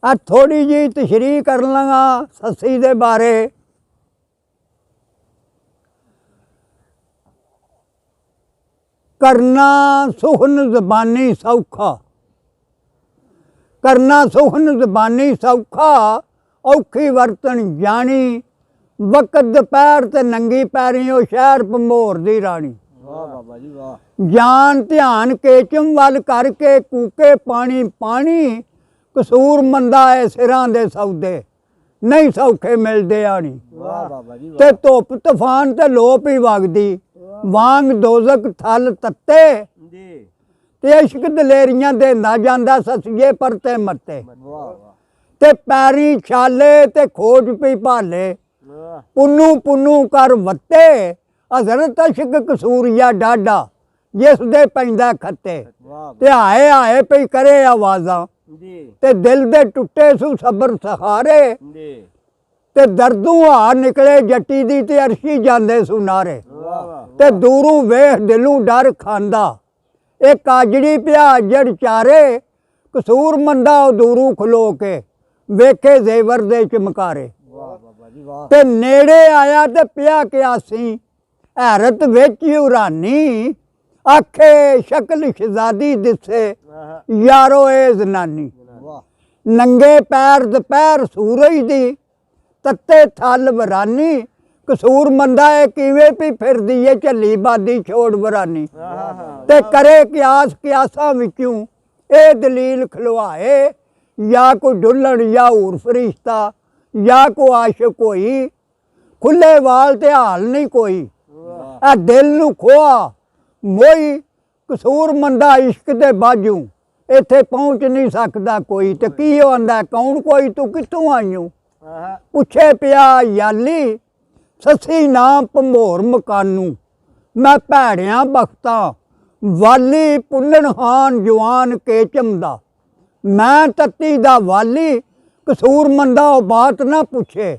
आ थोड़ी जी तशरीह कर लगा सस्सी दे बारे। करना सुखन ज़बानी सौखा, करना सुखन ज़बानी सौखा, औखी वरतन जानी, वक़्त दोपहर ते नंगी पैरी ओ शहर भंबोर दी रानी। वाह बाबा जी वाह। जान ध्यान केचम वल करके कूके पानी पानी, कसूर मंदा है सिरां दे सौदे, नहीं सौखे मिलदे आनी। वाह बाबा जी ते धुप तूफान ते लोप ही वगदी, वांग दोजक थल तत्ते, जी ते इश्क दलेरियां देंदा जांदा ससिए परते मत्ते। वाह ते पैरी छाले ते खोज पी भाले, वाह पुन्नू पुन्नू कर वत्ते, हज़रत अशक कसूरिया डाडा, जिस दे पैंदा खत्ते। वाह ते हाए हाए पई करे आवाज़ां, जी ते दिल दे टुटे सू सबर सहारे, जी ते दर्दों हार निकले जट्टी दी ते अरशी जांदे सुनारे। वाह वाह ते दूरों वेख दिलों डर खांदा, ए काजड़ी पिया जड़ चारे, कसूर मंदा ओ दूरों खलो के, वेखे जेवर दे चमकारे। वाह बाबा जी वाह। ते नेड़े आया ते पिया क्यासी, हैरत विच हैरानी, आखे शक्ल शहजादी दिसे, यारो ए जनानी। वाह नंगे पैर दोपहर सूरज दी, तत्ते थल वरानी, कसूर मंदा है किवें भी फिरदी है झली बादी छोड़ वरानी। ते करे क्यास क्यासा विचों ए दलील खलवाए, या कोई डुल्लन या हूर फरिश्ता, या को आशिक कोई, खुले वाल ते हाल नहीं कोई, ए दिल नू खोआ मोई, कसूर मंदा इश्क दे बाजू, इत्थे पहुँच नहीं सकदा कोई। ते की आंदा कौन कोई, तू कित्थों आईऊं, पुछे पिया याली, ससी नाम भंबोर मकानू, मैं भैड़ियां बख्तां, वाली पुल्लन खान जवान केचम दा, मैं तत्ती दा वाली, कसूर मंदा ओ बात ना पुछे,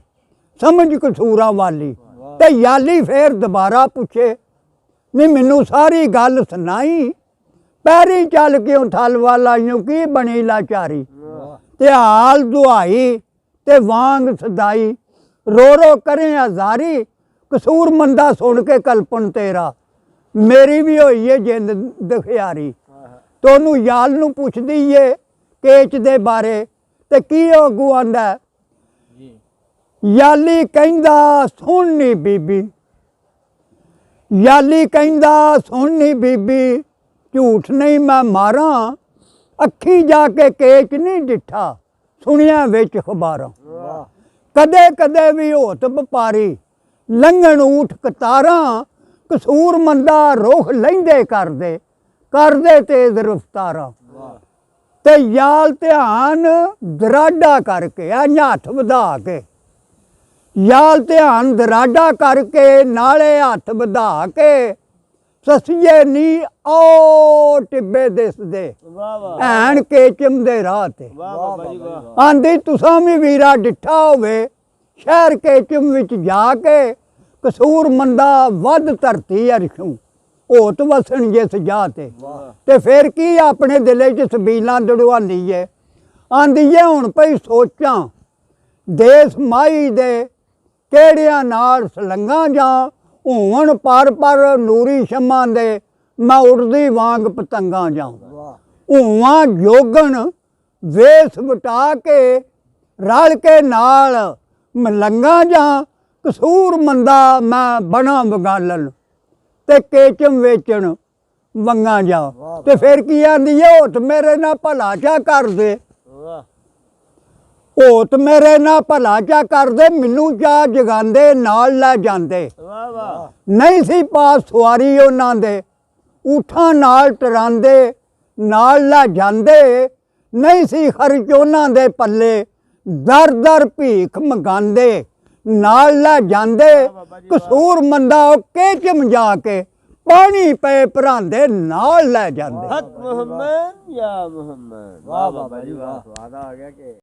समझ कसूरा वाली। ते याली फिर दोबारा पुछे, नहीं मैनू सारी गल सुनाई, पैरी चल क्यों थल वाल आईओ की बनी लाचारी। ते हाल दुआई ते वांग सदाई, रो रो करें हजारी, कसूर मंदा सुन के कल्पन तेरा, मेरी भी होई है जिंद दखियारी। तो ओनू याल नू पुछदी है केच दे बारे, ते की अगू आंदा, याली कहंदा सुन नी बीबी, याली कहंदा सुन नी बीबी, झूठ नहीं मैं मारा, अखी जाके केच नहीं डिठा, सुनिया विच खबारां। कदे कदे भी होत व्यापारी, लंघन ऊठ कतारां, कसूर मंदा रुख लैंदे करदे तेज रफ्तारां। ते याल ध्यान दराडा करके हथ वधा के, याल ध्यान दराडा करके नाले हथ वधा के, ससिए नी ओ टिब्बे दिसदे, ऐन केचम दे राह ते। आंदी तुसां भी वीरा डिठा होवे, शहर केचम विच जाके, कसूर मंदा वध धरती अरशों, होत वसन जिस जा ते फिर की अपने दिले च सबीलां दड़वाली है। आंदी है हुण पई सोचां, देस माही दे केड़ियां नाल सलंगां जां, होवन पर नूरी शमां दे, मैं उड़दी वांग पतंगां जाऊं। हुआं जोगन वेस वटा के, रल के नाल मलंगा जां, कसूर मंदा मैं बना बगालन, ते केचम वेचन वंगा जा। ते फिर की आंदी है, होत मेरे ना भला चा कर दे, होत मेरे ना भला चा कर दे, मैनू चा जगांदे नाल लै जांदे। नहीं सी पास सवारी उन्हां दे, ऊठां नाल टरांदे नाल लै जांदे, नहीं सी खर्च उन्हां दे पल्ले, दर दर भीख मंगांदे नाल लै जांदे, कसूर मंदा ओ केचम जाके, पानी पे भरांदे नाल लै जांदे। मोहम्मद या मोहम्मद। वाह बाबा जी वाह। स्वाद आ गया कि